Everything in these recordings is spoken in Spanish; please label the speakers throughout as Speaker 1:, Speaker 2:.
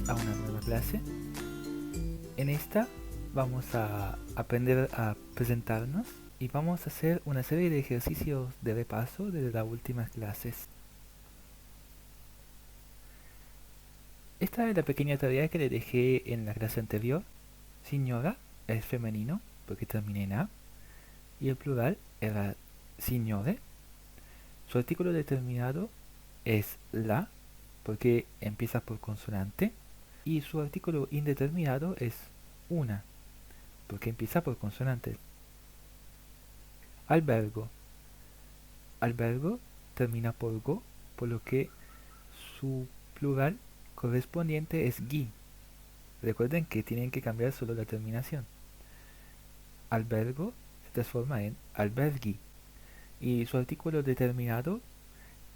Speaker 1: a una nueva clase. En esta vamos a aprender a presentarnos y vamos a hacer una serie de ejercicios de repaso de las últimas clases. Esta es la pequeña tarea que le dejé en la clase anterior. Signora es femenino porque termina en A y el plural era signore. Su artículo determinado es la porque empieza por consonante y su artículo indeterminado es una porque empieza por consonante. Albergo. Albergo termina por go, por lo que su plural correspondiente es gui. Recuerden que tienen que cambiar solo la terminación. Albergo se transforma en alberghi y su artículo determinado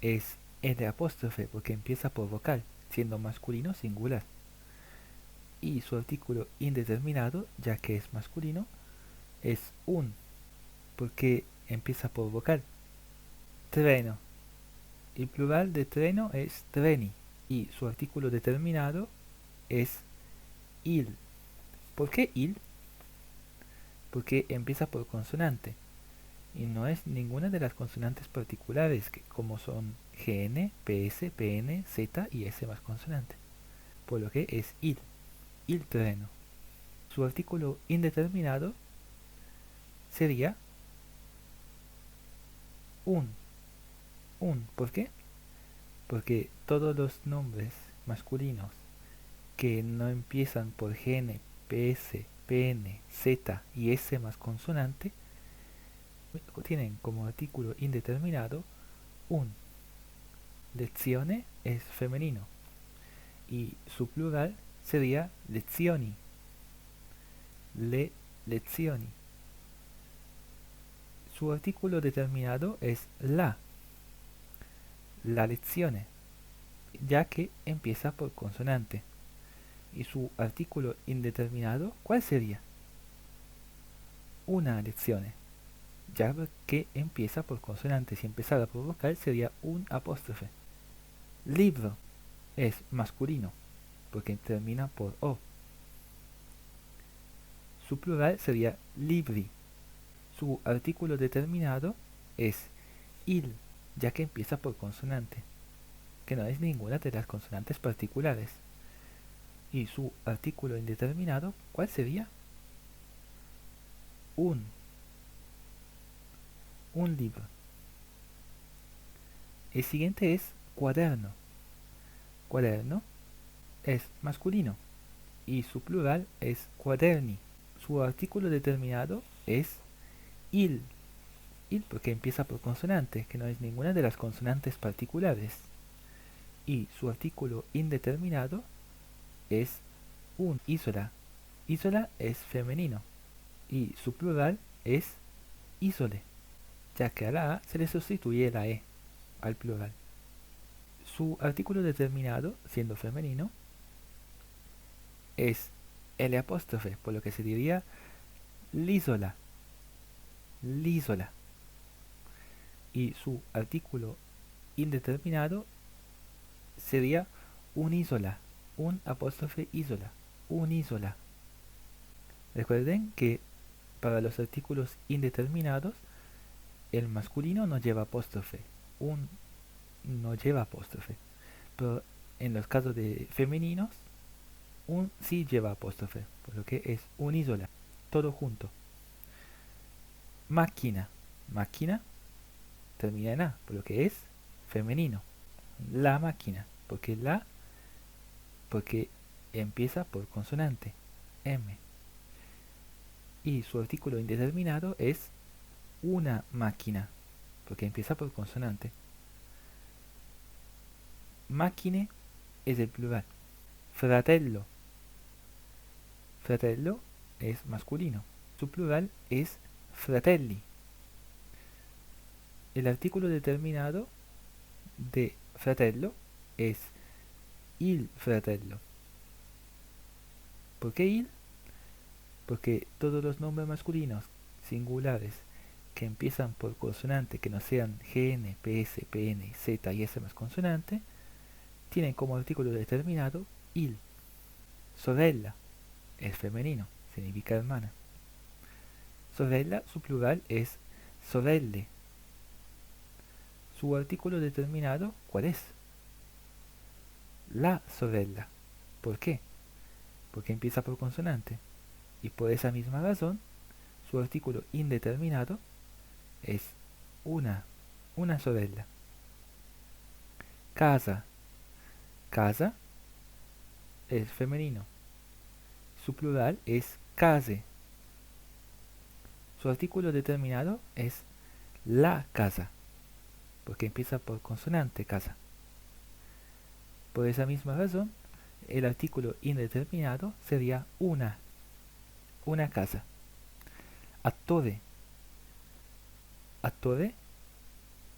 Speaker 1: es el apóstrofe porque empieza por vocal, siendo masculino singular. Y su artículo indeterminado, ya que es masculino, es un porque empieza por vocal. Treno. El plural de treno es treni y su artículo determinado es il. ¿Por qué il? Porque empieza por consonante y no es ninguna de las consonantes particulares como son gn, ps, pn, z y s más consonante. Por lo que es il treno. Su artículo indeterminado sería un. ¿Por qué? Porque todos los nombres masculinos que no empiezan por gn, ps, pn, z y s más consonante tienen como artículo indeterminado un. Lezione es femenino y su plural sería lezioni. Le lezioni. Su artículo determinado es la lezione, ya que empieza por consonante. Y su artículo indeterminado, ¿cuál sería? Una lezione, ya que empieza por consonante. Si empezara por vocal sería un apóstrofe. Libro es masculino porque termina por o. Su plural sería libri. Su artículo determinado es il, ya que empieza por consonante, que no es ninguna de las consonantes particulares. Y su artículo indeterminado, ¿cuál sería? Un libro. El siguiente es cuaderno. Cuaderno es masculino y su plural es quaderni. Su artículo determinado es il porque empieza por consonante, que no es ninguna de las consonantes particulares. Y su artículo indeterminado es un isola. Isola es femenino y su plural es isole, ya que a la A se le sustituye la E al plural. Su artículo determinado, siendo femenino, es el apóstrofe, por lo que se diría l'isola. L'isola. Y su artículo indeterminado sería unisola, un apóstrofe isola, unisola. Recuerden que para los artículos indeterminados el masculino no lleva apóstrofe, un no lleva apóstrofe, pero en los casos de femeninos un sí lleva apóstrofe, por lo que es unisola, todo junto. Máquina, máquina termina en A, por lo que es femenino. La máquina, porque empieza por consonante, M. Y su artículo indeterminado es una máquina, porque empieza por consonante. Macchine es el plural. Fratello. Fratello es masculino. Su plural es fratelli. El artículo determinado de fratello es il fratello. ¿Por qué il? Porque todos los nombres masculinos singulares que empiezan por consonante que no sean gn, ps, pn, z y s más consonante tienen como artículo determinado il. Sorella es femenino, significa hermana. Sorella, su plural es sorelle. Su artículo determinado, ¿cuál es? La sorella. ¿Por qué? Porque empieza por consonante. Y por esa misma razón, su artículo indeterminado es una sorella. Casa. Casa es femenino. Su plural es case. Su artículo determinado es la casa, porque empieza por consonante casa. Por esa misma razón, el artículo indeterminado sería una casa. Attore. Attore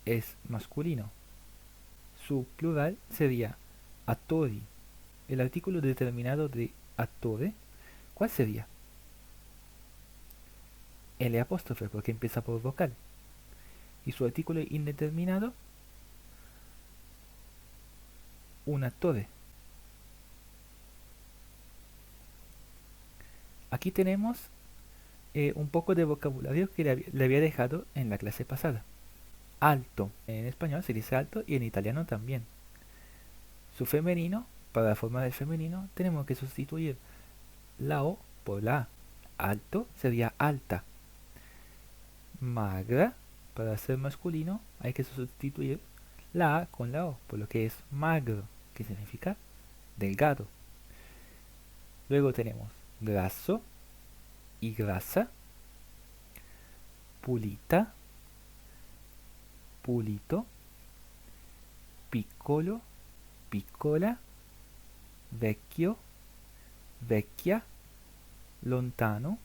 Speaker 1: es masculino. Su plural sería attori. El artículo determinado de attore, ¿cuál sería? L apóstrofe, porque empieza por vocal. Y su artículo indeterminado, un attore. Aquí tenemos un poco de vocabulario que le había dejado en la clase pasada. Alto. En español se dice alto y en italiano también. Su femenino, para formar el femenino, tenemos que sustituir la O por la A. Alto sería alta. Magra, para ser masculino, hay que sustituir la A con la O, por lo que es magro, que significa delgado. Luego tenemos grasso y grasa, pulita, pulito, piccolo, piccola, vecchio, vecchia, lontano,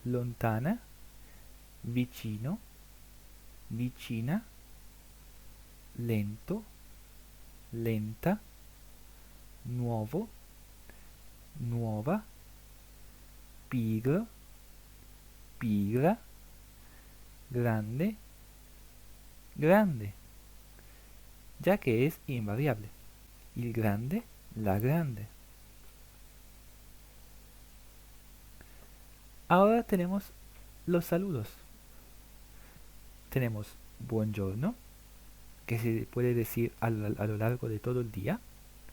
Speaker 1: lontana, vicino, vicina, lento, lenta, nuovo, nuova, pigro, pigra, grande, grande, ya que es invariable. Il grande, la grande. Ahora tenemos los saludos. Tenemos buongiorno, que se puede decir a lo largo de todo el día,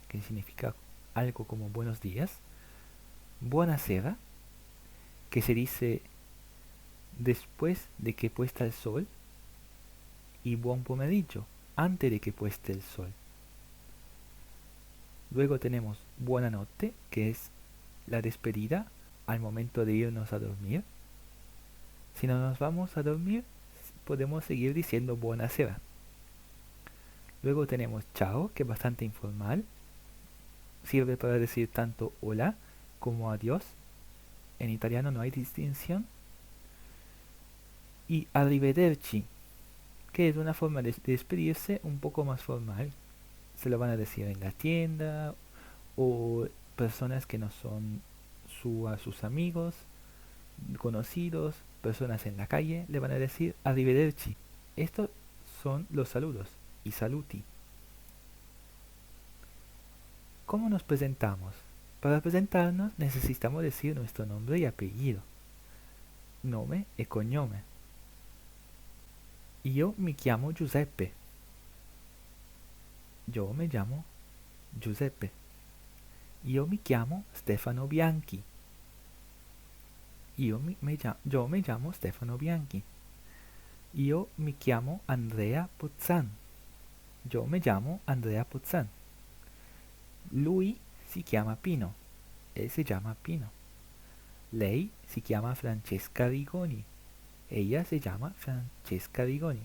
Speaker 1: que significa algo como buenos días. Buonasera, que se dice después de que puesta el sol. Y buon pomeriggio, antes de que pueste el sol. Luego tenemos buonanotte, que es la despedida al momento de irnos a dormir. Si no nos vamos a dormir, podemos seguir diciendo buonasera. Luego tenemos chao, que es bastante informal. Sirve para decir tanto hola como adiós. En italiano no hay distinción. Y arrivederci, que es una forma de despedirse un poco más formal. Se lo van a decir en la tienda o personas que no son a sus amigos, conocidos, personas en la calle, le van a decir arrivederci. Estos son los saludos y saluti. ¿Cómo nos presentamos? Para presentarnos necesitamos decir nuestro nombre y apellido. Nome e cognome. Io mi chiamo Giuseppe. Yo me llamo Giuseppe. Io mi chiamo Stefano Bianchi. Yo me llamo Stefano Bianchi. Io mi chiamo Andrea Pozzan. Yo me llamo Andrea Pozzan. Lui si chiama Pino. Él se llama Pino. Lei si chiama Francesca Rigoni. Ella se llama Francesca Rigoni.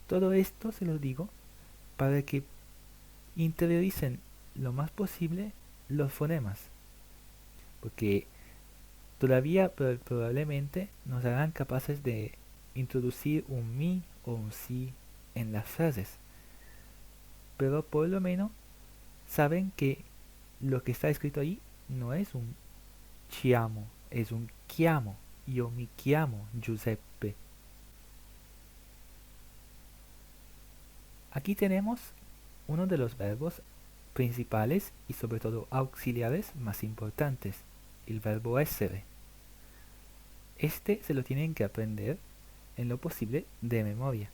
Speaker 1: Todo esto se lo digo para que interioricen lo más posible los fonemas. Porque todavía probablemente nos harán capaces de introducir un mi o un si en las frases. Pero por lo menos saben que lo que está escrito ahí no es un chiamo, es un chiamo. Yo mi chiamo Giuseppe. Aquí tenemos uno de los verbos principales y sobre todo auxiliares más importantes, el verbo essere. Este se lo tienen que aprender en lo posible de memoria,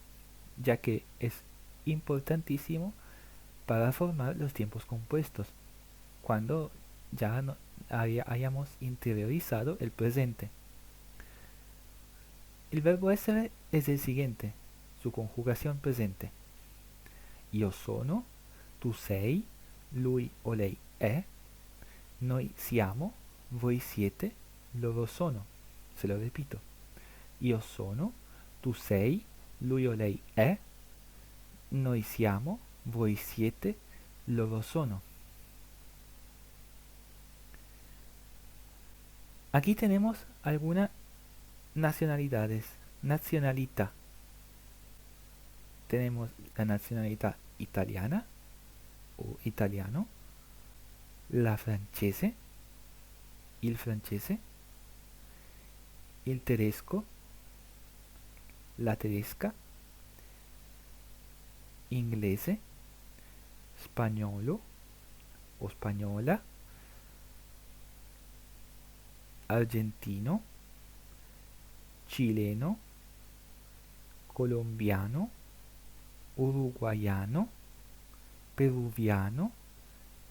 Speaker 1: ya que es importantísimo para formar los tiempos compuestos, cuando ya no hayamos interiorizado el presente. El verbo essere es el siguiente, su conjugación presente. Io sono, tu sei, lui o lei è, noi siamo, voi siete, loro sono. Se lo repito. Io sono, tu sei, lui o lei è, noi siamo, voi siete, loro sono. Aquí tenemos algunas nacionalidades. Nacionalidad. Tenemos la nacionalidad italiana o italiano, la francese, il tedesco, la tedesca, inglese, spagnolo o spagnola, argentino, chileno, colombiano, uruguayano, peruviano,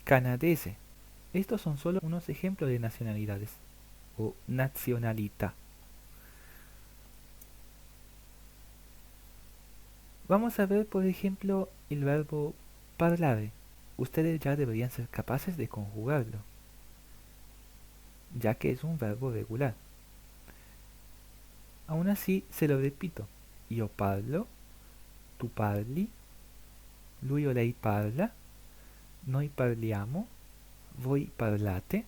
Speaker 1: canadese. Estos son solo unos ejemplos de nacionalidades o nacionalidad. Vamos a ver, por ejemplo, el verbo parlare. Ustedes ya deberían ser capaces de conjugarlo, ya que es un verbo regular. Aún así, se lo repito. Io parlo, tu parli, lui o lei parla, noi parliamo, voi parlate,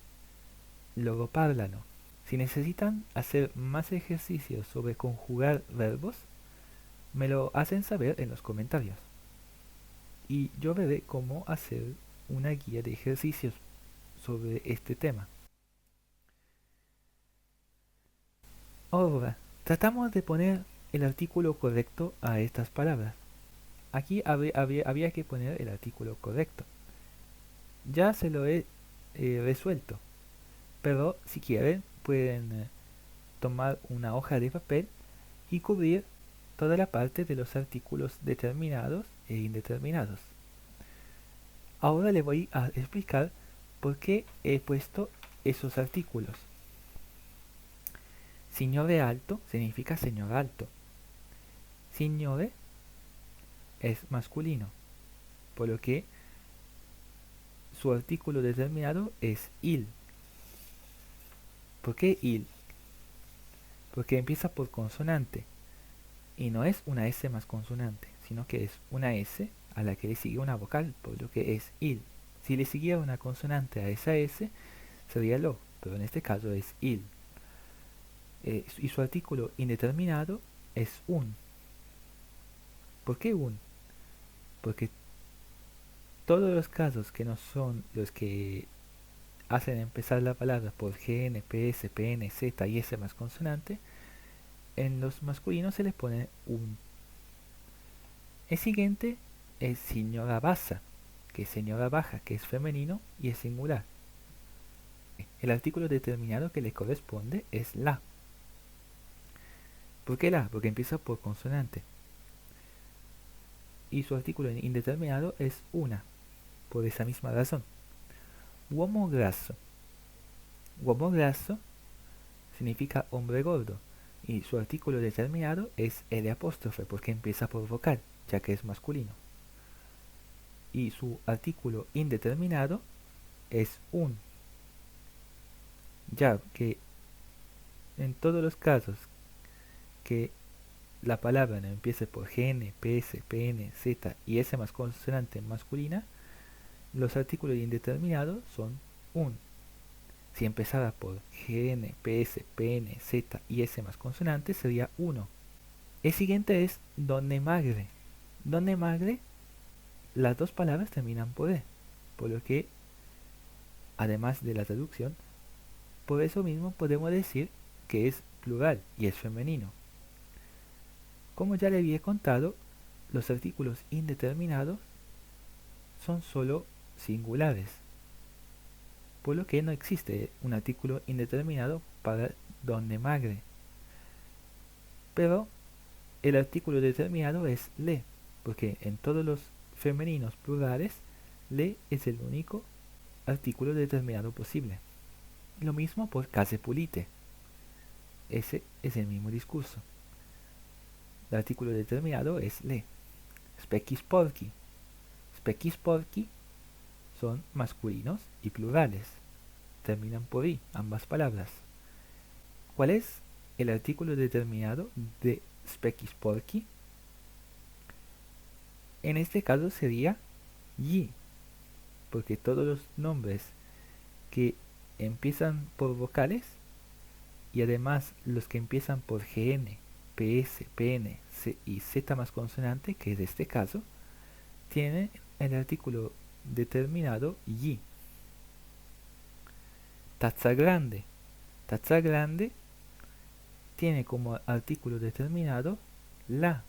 Speaker 1: loro parlano. Si necesitan hacer más ejercicios sobre conjugar verbos, me lo hacen saber en los comentarios. Y yo veré cómo hacer una guía de ejercicios sobre este tema. Ahora, tratamos de poner el artículo correcto a estas palabras. Aquí había que poner el artículo correcto. Ya se lo he resuelto, pero si quieren pueden tomar una hoja de papel y cubrir toda la parte de los artículos determinados e indeterminados. Ahora le voy a explicar por qué he puesto esos artículos. Signore alto significa señor alto. Signore es masculino, por lo que su artículo determinado es il. ¿Por qué il? Porque empieza por consonante y no es una S más consonante, sino que es una S a la que le sigue una vocal, por lo que es il. Si le siguiera una consonante a esa S, sería lo, pero en este caso es il. Y su artículo indeterminado es un. ¿Por qué un? Porque todos los casos que no son los que hacen empezar la palabra por GN, PS, PN, Z y S más consonante, en los masculinos se les pone un. El siguiente es signora bassa, que es señora baja, que es femenino y es singular. El artículo determinado que le corresponde es la. ¿Por qué la? Porque empieza por consonante. Y su artículo indeterminado es una, por esa misma razón. Uomo grasso. Uomo grasso significa hombre gordo. Y su artículo determinado es el apóstrofe, porque empieza por vocal, ya que es masculino. Y su artículo indeterminado es un. Ya que en todos los casos que la palabra no empiece por GN, PS, PN, Z y S más consonante masculina, los artículos indeterminados son un. Si empezara por GN, PS, PN, Z y S más consonante sería 1. El siguiente es donde magre. Donde magre, las dos palabras terminan por E, por lo que, además de la traducción, por eso mismo podemos decir que es plural y es femenino. Como ya le había contado, los artículos indeterminados son solo singulares, por lo que no existe un artículo indeterminado para donde magre. Pero el artículo determinado es le, porque en todos los femeninos plurales, le es el único artículo determinado posible. Lo mismo por case pulite. Ese es el mismo discurso. El artículo determinado es le. Specchis porci. Specchis porci son masculinos y plurales. Terminan por i, ambas palabras. ¿Cuál es el artículo determinado de specchis porci? En este caso sería yi, porque todos los nombres que empiezan por vocales y además los que empiezan por gn, ps, pn y z más consonante, que es este caso, tienen el artículo determinado yi. Tazza grande. Tazza grande tiene como artículo determinado la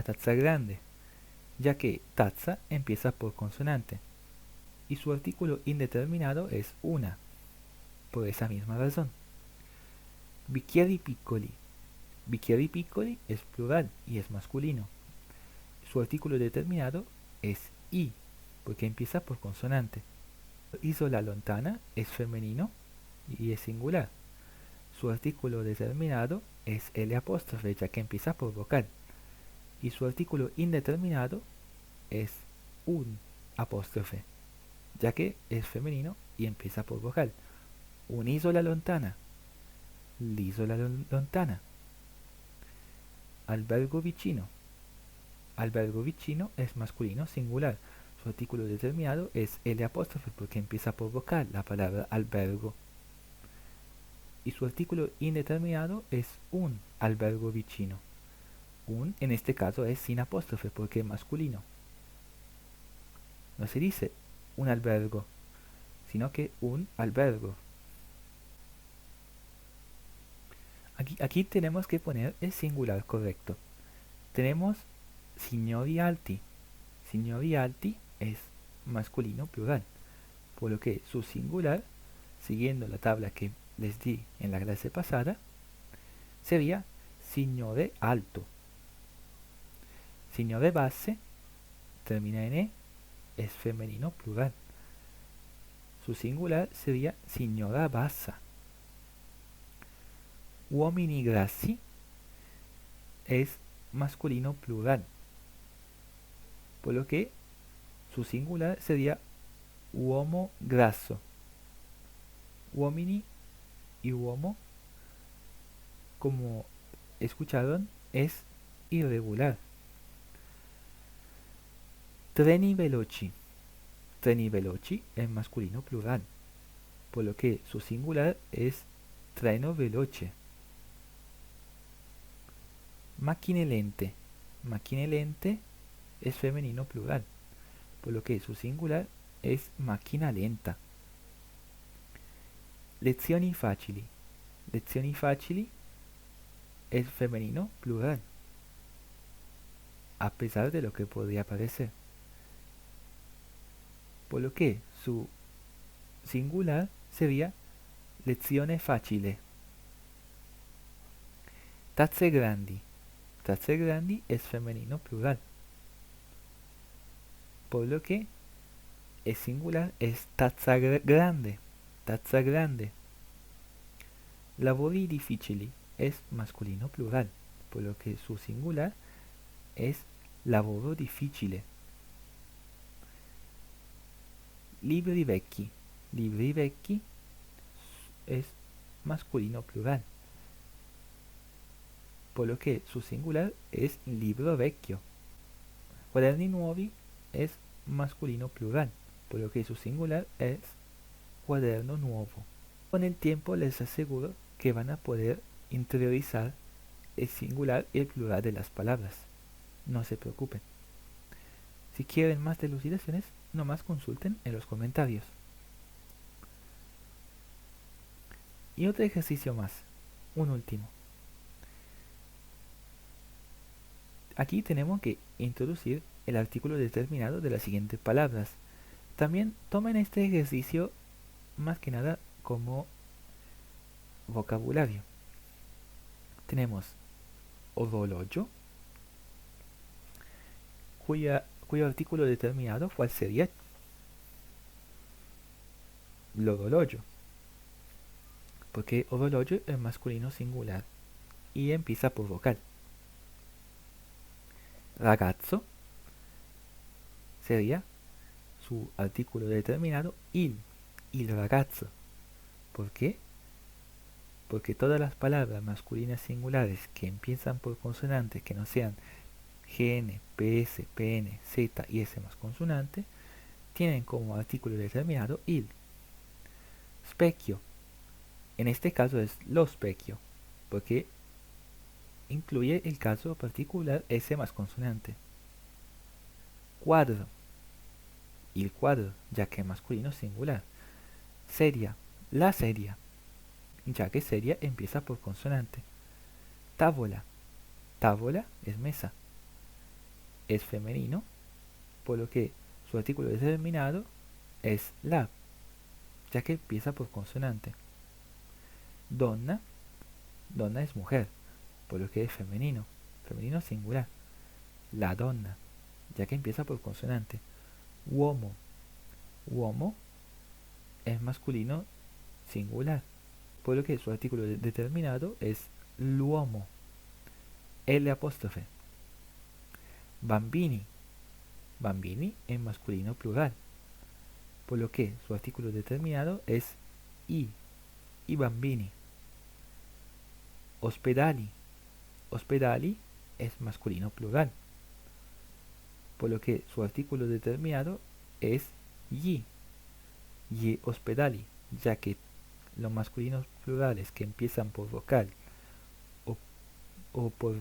Speaker 1: tazza grande, ya que tazza empieza por consonante y su artículo indeterminado es una, por esa misma razón. Bicchieri piccoli. Bicchieri piccoli es plural y es masculino. Su artículo determinado es i, porque empieza por consonante. Isola lontana es femenino y es singular. Su artículo determinado es L apóstrofe, ya que empieza por vocal. Y su artículo indeterminado es un apóstrofe, ya que es femenino y empieza por vocal. Un'isola lontana. L'isola lontana. Albergo vicino. Albergo vicino es masculino singular. Su artículo determinado es L apóstrofe porque empieza por vocal la palabra albergo. Y su artículo indeterminado es un albergo vicino. Un en este caso es sin apóstrofe porque es masculino. No se dice un albergo, sino que un albergo. Aquí tenemos que poner el singular correcto. Tenemos signori alti. Signori alti es masculino plural, por lo que su singular, siguiendo la tabla que les di en la clase pasada, sería signore alto. Signore basse termina en e, es femenino plural. Su singular sería signora bassa. Uomini grassi es masculino plural, por lo que su singular sería uomo grasso. Uomini y uomo, como escucharon, es irregular. Treni veloci. Treni veloci es masculino plural, por lo que su singular es treno veloce. Macchine lente. Macchine lente es femenino plural, por lo que su singular es macchina lenta. Lezioni facili. Lezioni facili es femenino plural, a pesar de lo que podría parecer, por lo que su singular sería lezione facile. Tazze grandi. Tazze grandi es femenino plural, por lo que el singular es tazza grande. Tazza grande. Lavori difficili es masculino plural, por lo que su singular es lavoro difficile. Libri vecchi. Libri vecchi es masculino plural, por lo que su singular es libro vecchio. Quaderni nuovi es masculino plural, por lo que su singular es cuaderno nuevo. Con el tiempo les aseguro que van a poder interiorizar el singular y el plural de las palabras. No se preocupen. Si quieren más delucidaciones, nomás consulten en los comentarios. Y otro ejercicio más, un último. Aquí tenemos que introducir el artículo determinado de las siguientes palabras, También tomen este ejercicio más que nada como vocabulario. Tenemos odoloyo, cuyo artículo determinado, ¿cuál sería? Lodoloyo, porque odoloyo es masculino singular y empieza por vocal. Ragazzo sería su artículo determinado il ragazzo. ¿Por qué? Porque todas las palabras masculinas singulares que empiezan por consonantes que no sean GN, PS, PN, Z y S más consonante tienen como artículo determinado il. Specchio. En este caso es lo specchio, porque incluye el caso particular S más consonante. Cuadro. Il cuadro, ya que es masculino singular. Seria. La seria, ya que seria empieza por consonante. Tavola. Tavola es mesa. Es femenino, por lo que su artículo determinado es la, ya que empieza por consonante. Donna. Donna es mujer, por lo que es femenino. Femenino singular. La donna, ya que empieza por consonante. Uomo. Uomo es masculino singular, por lo que su artículo determinado es l'uomo. L apóstrofe. Bambini. Bambini en masculino plural, por lo que su artículo determinado es i bambini. Ospedali. Ospedali es masculino plural, por lo que su artículo determinado es gli ospedali, ya que los masculinos plurales que empiezan por vocal o por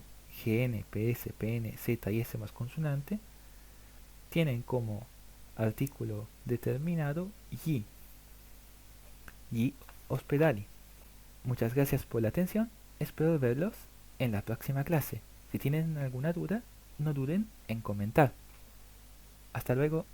Speaker 1: GN, PS, PN, Z y S más consonante tienen como artículo determinado gli ospedali. Muchas gracias por la atención, espero verlos en la próxima clase. Si tienen alguna duda, no duden en comentar. Hasta luego.